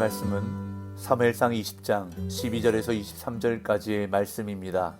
말씀은 사무엘상 20장 12절에서 23절까지의 말씀입니다.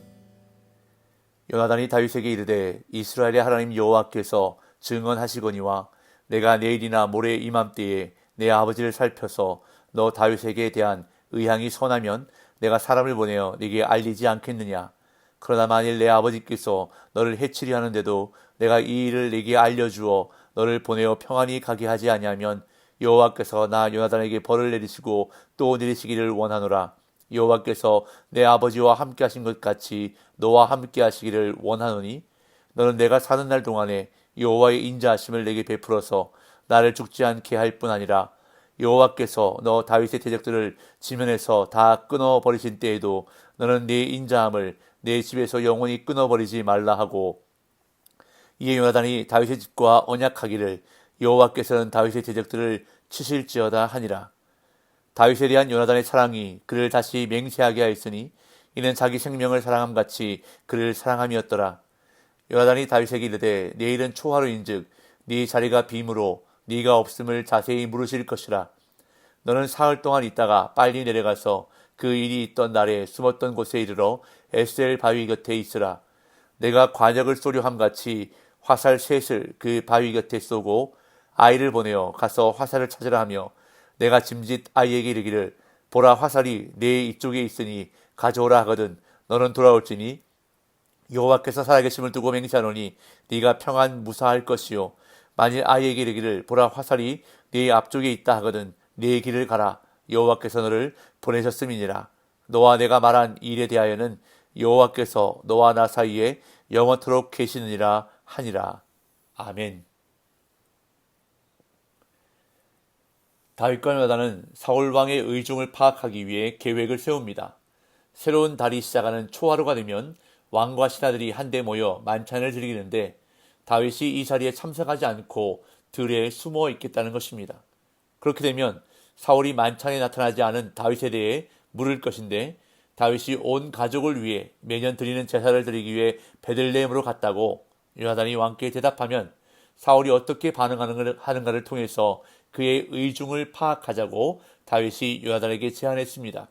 요나단이 다윗에게 이르되 이스라엘의 하나님 여호와께서 증언하시거니와 내가 내일이나 모레 이맘때에 내 아버지를 살펴서 너 다윗에게 대한 의향이 선하면 내가 사람을 보내어 네게 알리지 않겠느냐. 그러나 만일 내 아버지께서 너를 해치려 하는데도 내가 이 일을 네게 알려주어 너를 보내어 평안히 가게 하지 아니하면 여호와께서 나 요나단에게 벌을 내리시고 또 내리시기를 원하노라. 여호와께서 내 아버지와 함께 하신 것 같이 너와 함께 하시기를 원하노니 너는 내가 사는 날 동안에 여호와의 인자하심을 내게 베풀어서 나를 죽지 않게 할 뿐 아니라 여호와께서 너 다윗의 대적들을 지면에서 다 끊어버리신 때에도 너는 네 인자함을 내 집에서 영원히 끊어버리지 말라 하고, 이에 요나단이 다윗의 집과 언약하기를 여호와께서는 다윗의 대적들을 치실지어다 하니라. 다윗에 대한 요나단의 사랑이 그를 다시 맹세하게 하였으니 이는 자기 생명을 사랑함 같이 그를 사랑함이었더라. 요나단이 다윗에게 이르되 내일은 초하루인즉 네 자리가 빔으로 네가 없음을 자세히 물으실 것이라. 너는 사흘 동안 있다가 빨리 내려가서 그 일이 있던 날에 숨었던 곳에 이르러 에스엘 바위 곁에 있으라. 내가 관역을 쏘려 함같이 화살 셋을 그 바위 곁에 쏘고 아이를 보내어 가서 화살을 찾으라 하며 내가 짐짓 아이에게 이르기를 보라 화살이 내 이쪽에 있으니 가져오라 하거든 너는 돌아올지니 여호와께서 살아계심을 두고 맹세하노니 네가 평안 무사할 것이요 만일 아이에게 이르기를 보라 화살이 네 앞쪽에 있다 하거든 네 길을 가라 여호와께서 너를 보내셨음이니라. 너와 내가 말한 일에 대하여는 여호와께서 너와 나 사이에 영원토록 계시느니라 하니라. 아멘. 다윗과 요나단은 사울 왕의 의중을 파악하기 위해 계획을 세웁니다. 새로운 달이 시작하는 초하루가 되면 왕과 신하들이 한데 모여 만찬을 즐기는데 다윗이 이 자리에 참석하지 않고 들에 숨어 있겠다는 것입니다. 그렇게 되면 사울이 만찬에 나타나지 않은 다윗에 대해 물을 것인데 다윗이 온 가족을 위해 매년 드리는 제사를 드리기 위해 베들레헴으로 갔다고 요나단이 왕께 대답하면 사울이 어떻게 반응하는가를 통해서 그의 의중을 파악하자고 다윗이 요나단에게 제안했습니다.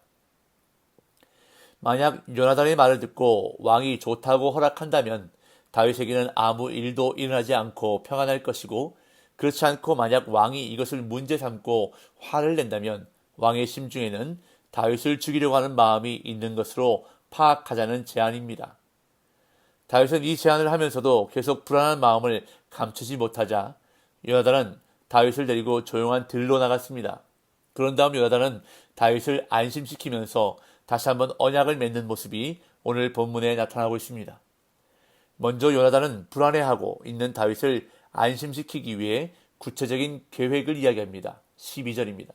만약 요나단의 말을 듣고 왕이 좋다고 허락한다면 다윗에게는 아무 일도 일어나지 않고 평안할 것이고, 그렇지 않고 만약 왕이 이것을 문제 삼고 화를 낸다면 왕의 심중에는 다윗을 죽이려고 하는 마음이 있는 것으로 파악하자는 제안입니다. 다윗은 이 제안을 하면서도 계속 불안한 마음을 감추지 못하자 요나단은 다윗을 데리고 조용한 들로 나갔습니다. 그런 다음 요나단은 다윗을 안심시키면서 다시 한번 언약을 맺는 모습이 오늘 본문에 나타나고 있습니다. 먼저 요나단은 불안해하고 있는 다윗을 안심시키기 위해 구체적인 계획을 이야기합니다. 12절입니다.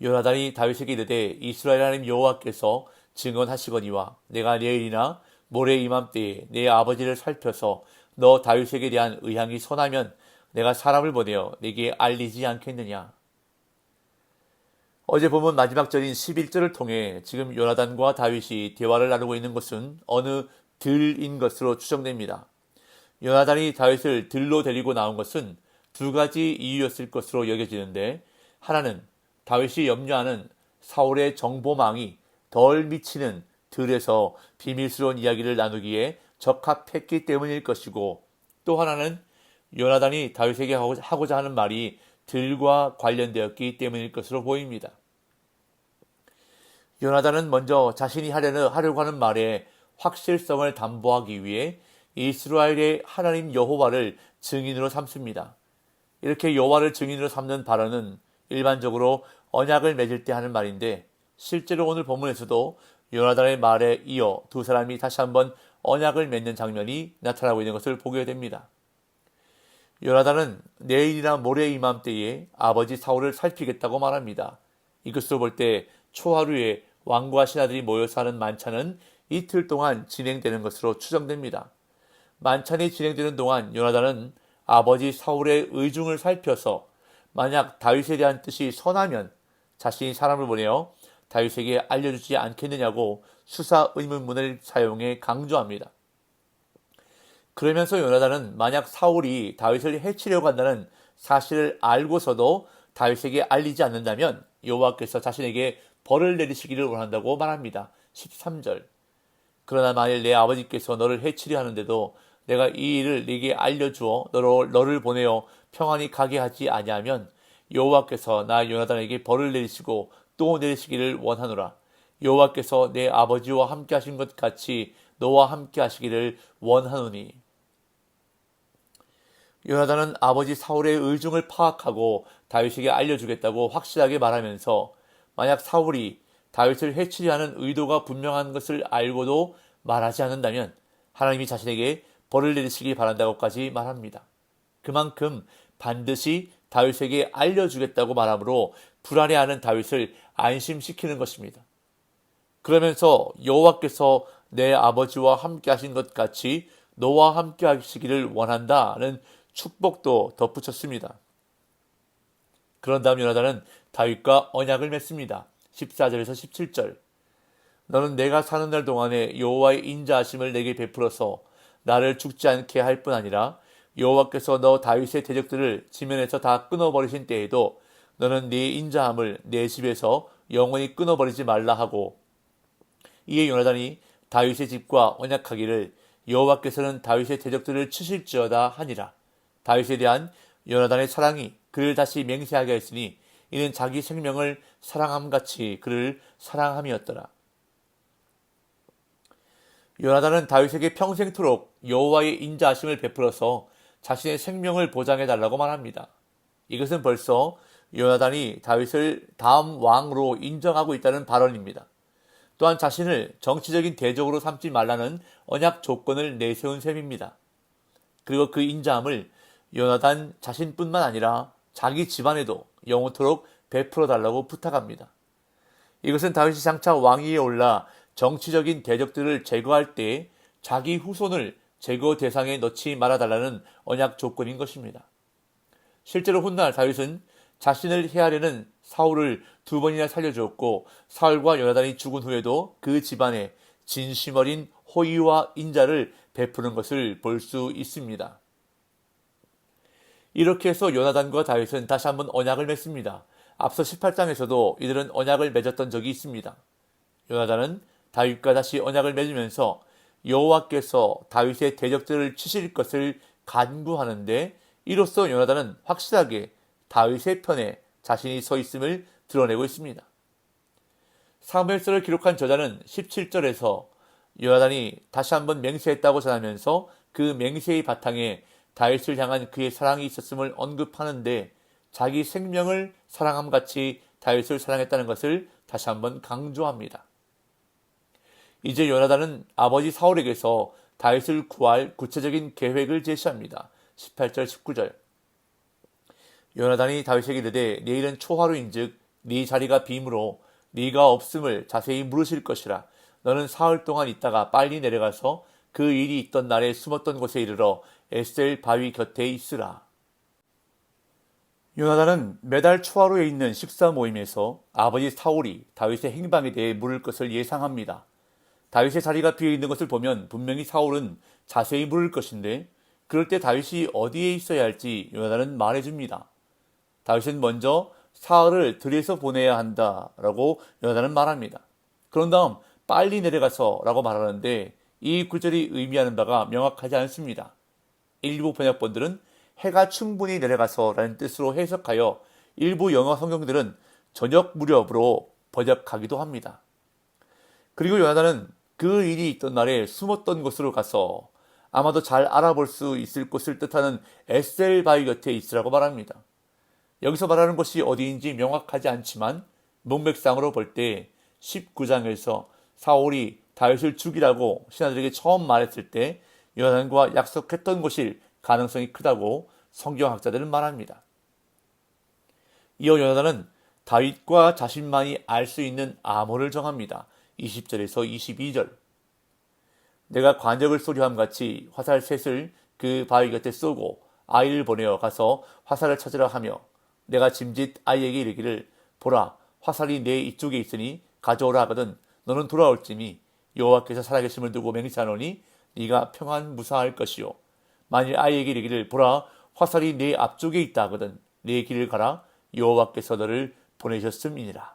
요나단이 다윗에게 이르되 이스라엘 하나님 여호와께서 증언하시거니와 내가 내일이나 모레 이맘때에 내 아버지를 살펴서 너 다윗에게 대한 의향이 선하면 내가 사람을 보내어 네게 알리지 않겠느냐. 어제 본문 마지막 절인 11절을 통해 지금 요나단과 다윗이 대화를 나누고 있는 것은 어느 들인 것으로 추정됩니다. 요나단이 다윗을 들로 데리고 나온 것은 두 가지 이유였을 것으로 여겨지는데, 하나는 다윗이 염려하는 사울의 정보망이 덜 미치는 들에서 비밀스러운 이야기를 나누기에 적합했기 때문일 것이고, 또 하나는 요나단이 다윗에게 하고자 하는 말이 들과 관련되었기 때문일 것으로 보입니다. 요나단은 먼저 자신이 하려고 하는 말의 확실성을 담보하기 위해 이스라엘의 하나님 여호와를 증인으로 삼습니다. 이렇게 여호와를 증인으로 삼는 발언은 일반적으로 언약을 맺을 때 하는 말인데, 실제로 오늘 본문에서도 요나단의 말에 이어 두 사람이 다시 한번 언약을 맺는 장면이 나타나고 있는 것을 보게 됩니다. 요나단은 내일이나 모레 이맘때에 아버지 사울을 살피겠다고 말합니다. 이것으로 볼 때 초하루에 왕과 신하들이 모여서 하는 만찬은 이틀 동안 진행되는 것으로 추정됩니다. 만찬이 진행되는 동안 요나단은 아버지 사울의 의중을 살펴서 만약 다윗에 대한 뜻이 선하면 자신이 사람을 보내어 다윗에게 알려주지 않겠느냐고 수사 의문문을 사용해 강조합니다. 그러면서 요나단은 만약 사울이 다윗을 해치려고 한다는 사실을 알고서도 다윗에게 알리지 않는다면 여호와께서 자신에게 벌을 내리시기를 원한다고 말합니다. 13절. 그러나 만일 내 아버지께서 너를 해치려 하는데도 내가 이 일을 네게 알려주어 너를 보내어 평안히 가게 하지 아니하면 여호와께서 나 요나단에게 벌을 내리시고 또 내리시기를 원하노라. 여호와께서 내 아버지와 함께 하신 것 같이 너와 함께 하시기를 원하노니. 요나단은 아버지 사울의 의중을 파악하고 다윗에게 알려주겠다고 확실하게 말하면서 만약 사울이 다윗을 해치려 하는 의도가 분명한 것을 알고도 말하지 않는다면 하나님이 자신에게 벌을 내리시기 바란다고까지 말합니다. 그만큼 반드시 다윗에게 알려주겠다고 말하므로 불안해하는 다윗을 안심시키는 것입니다. 그러면서 여호와께서 내 아버지와 함께 하신 것 같이 너와 함께 하시기를 원한다는 축복도 덧붙였습니다. 그런 다음 요나단은 다윗과 언약을 맺습니다. 14절에서 17절. 너는 내가 사는 날 동안에 여호와의 인자하심을 내게 베풀어서 나를 죽지 않게 할 뿐 아니라 여호와께서 너 다윗의 대적들을 지면에서 다 끊어버리신 때에도 너는 네 인자함을 내 집에서 영원히 끊어버리지 말라 하고, 이에 요나단이 다윗의 집과 언약하기를 여호와께서는 다윗의 대적들을 치실지어다 하니라. 다윗에 대한 요나단의 사랑이 그를 다시 맹세하게 했으니 이는 자기 생명을 사랑함같이 그를 사랑함이었더라. 요나단은 다윗에게 평생토록 여호와의 인자하심을 베풀어서 자신의 생명을 보장해달라고 말합니다. 이것은 벌써 요나단이 다윗을 다음 왕으로 인정하고 있다는 발언입니다. 또한 자신을 정치적인 대적으로 삼지 말라는 언약 조건을 내세운 셈입니다. 그리고 그 인자함을 요나단 자신뿐만 아니라 자기 집안에도 영원토록 베풀어달라고 부탁합니다. 이것은 다윗이 장차 왕위에 올라 정치적인 대적들을 제거할 때 자기 후손을 제거 대상에 넣지 말아달라는 언약 조건인 것입니다. 실제로 훗날 다윗은 자신을 해하려는 사울을 2번이나 살려주었고 사울과 요나단이 죽은 후에도 그 집안에 진심 어린 호의와 인자를 베푸는 것을 볼 수 있습니다. 이렇게 해서 요나단과 다윗은 다시 한번 언약을 맺습니다. 앞서 18장에서도 이들은 언약을 맺었던 적이 있습니다. 요나단은 다윗과 다시 언약을 맺으면서 여호와께서 다윗의 대적들을 치실 것을 간구하는데 이로써 요나단은 확실하게 다윗의 편에 자신이 서 있음을 드러내고 있습니다. 사무엘서를 기록한 저자는 17절에서 요나단이 다시 한번 맹세했다고 전하면서 그 맹세의 바탕에 다윗을 향한 그의 사랑이 있었음을 언급하는데 자기 생명을 사랑함같이 다윗을 사랑했다는 것을 다시 한번 강조합니다. 이제 요나단은 아버지 사울에게서 다윗을 구할 구체적인 계획을 제시합니다. 18절 19절. 요나단이 다윗에게 이르되 내일은 초하루인즉 네 자리가 빔으로 네가 없음을 자세히 물으실 것이라. 너는 사흘 동안 있다가 빨리 내려가서 그 일이 있던 날에 숨었던 곳에 이르러 에셀 바위 곁에 있으라. 요나단은 매달 초하루에 있는 식사 모임에서 아버지 사울이 다윗의 행방에 대해 물을 것을 예상합니다. 다윗의 자리가 비어 있는 것을 보면 분명히 사울은 자세히 물을 것인데 그럴 때 다윗이 어디에 있어야 할지 요나단은 말해줍니다. 다윗은 먼저 사흘을 들에서 보내야 한다라고 요나단은 말합니다. 그런 다음 빨리 내려가서 라고 말하는데 이 구절이 의미하는 바가 명확하지 않습니다. 일부 번역본들은 해가 충분히 내려가서 라는 뜻으로 해석하여 일부 영어 성경들은 저녁 무렵으로 번역하기도 합니다. 그리고 요나단은 그 일이 있던 날에 숨었던 곳으로 가서 아마도 잘 알아볼 수 있을 곳을 뜻하는 에셀 바위 곁에 있으라고 말합니다. 여기서 말하는 곳이 어디인지 명확하지 않지만 문맥상으로 볼 때 19장에서 사울이 다윗을 죽이라고 신하들에게 처음 말했을 때 요나단과 약속했던 곳일 가능성이 크다고 성경학자들은 말합니다. 이어 요나단은 다윗과 자신만이 알 수 있는 암호를 정합니다. 20절에서 22절. 내가 관역을 쏘려함같이 화살 셋을 그 바위 곁에 쏘고 아이를 보내어 가서 화살을 찾으라 하며 내가 짐짓 아이에게 이르기를 보라 화살이 내 이쪽에 있으니 가져오라 하거든 너는 돌아올지니 여호와께서 살아계심을 두고 맹세하노니 네가 평안 무사할 것이요 만일 아이에게 이르기를 보라 화살이 내 앞쪽에 있다 하거든 내 길을 가라 여호와께서 너를 보내셨음이니라.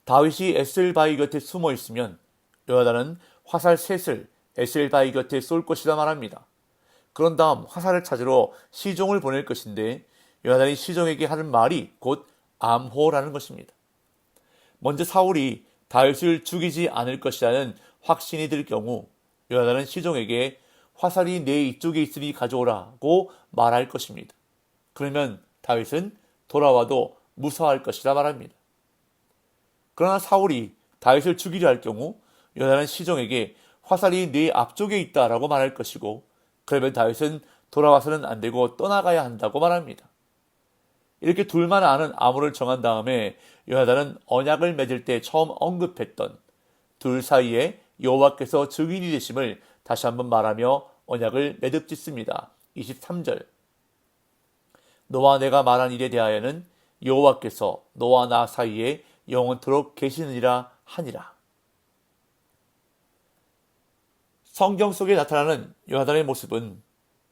다윗이 에셀바위 곁에 숨어 있으면 요나단은 화살 셋을 에셀바위 곁에 쏠 것이라 말합니다. 그런 다음 화살을 찾으러 시종을 보낼 것인데 요나단이 시종에게 하는 말이 곧 암호라는 것입니다. 먼저 사울이 다윗을 죽이지 않을 것이라는 확신이 들 경우 요나단은 시종에게 화살이 내 이쪽에 있으니 가져오라고 말할 것입니다. 그러면 다윗은 돌아와도 무사할 것이라 말합니다. 그러나 사울이 다윗을 죽이려 할 경우 요나단은 시종에게 화살이 내 앞쪽에 있다라고 말할 것이고, 그러면 다윗은 돌아와서는 안 되고 떠나가야 한다고 말합니다. 이렇게 둘만 아는 암호를 정한 다음에 요나단은 언약을 맺을 때 처음 언급했던 둘 사이에 여호와께서 증인이 되심을 다시 한번 말하며 언약을 매듭짓습니다. 23절. 너와 내가 말한 일에 대하여는 여호와께서 너와 나 사이에 영원토록 계시느니라 하니라. 성경 속에 나타나는 요나단의 모습은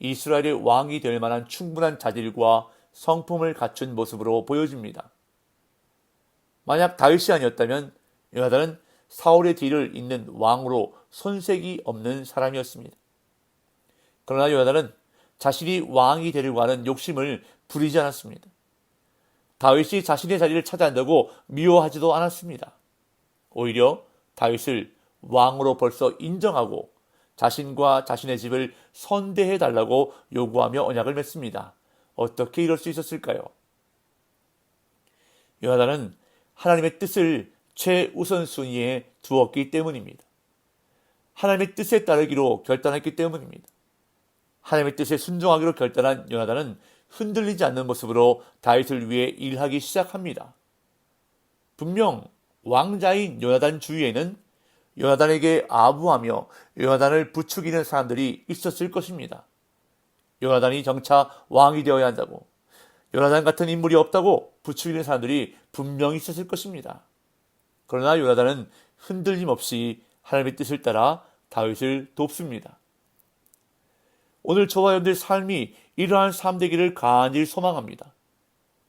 이스라엘의 왕이 될 만한 충분한 자질과 성품을 갖춘 모습으로 보여집니다. 만약 다윗이 아니었다면 요나단은 사울의 뒤를 잇는 왕으로 손색이 없는 사람이었습니다. 그러나 요나단은 자신이 왕이 되려고 하는 욕심을 부리지 않았습니다. 다윗이 자신의 자리를 차지한다고 미워하지도 않았습니다. 오히려 다윗을 왕으로 벌써 인정하고 자신과 자신의 집을 선대해달라고 요구하며 언약을 맺습니다. 어떻게 이럴 수 있었을까요? 요나단은 하나님의 뜻을 최우선순위에 두었기 때문입니다. 하나님의 뜻에 따르기로 결단했기 때문입니다. 하나님의 뜻에 순종하기로 결단한 요나단은 흔들리지 않는 모습으로 다윗을 위해 일하기 시작합니다. 분명 왕자인 요나단 주위에는 요나단에게 아부하며 요나단을 부추기는 사람들이 있었을 것입니다. 요나단이 정차 왕이 되어야 한다고, 요나단 같은 인물이 없다고 부추기는 사람들이 분명히 있었을 것입니다. 그러나 요나단은 흔들림 없이 하나님의 뜻을 따라 다윗을 돕습니다. 오늘 저와 여러분들 삶이 이러한 삶 되기를 간절히 소망합니다.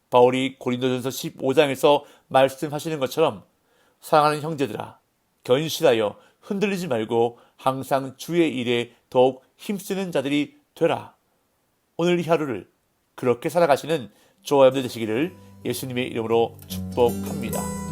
바울이 고린도전서 15장에서 말씀하시는 것처럼 사랑하는 형제들아, 견실하여 흔들리지 말고 항상 주의 일에 더욱 힘쓰는 자들이 되라. 오늘 이 하루를 그렇게 살아가시는 저와 여러분들 되시기를 예수님의 이름으로 축복합니다.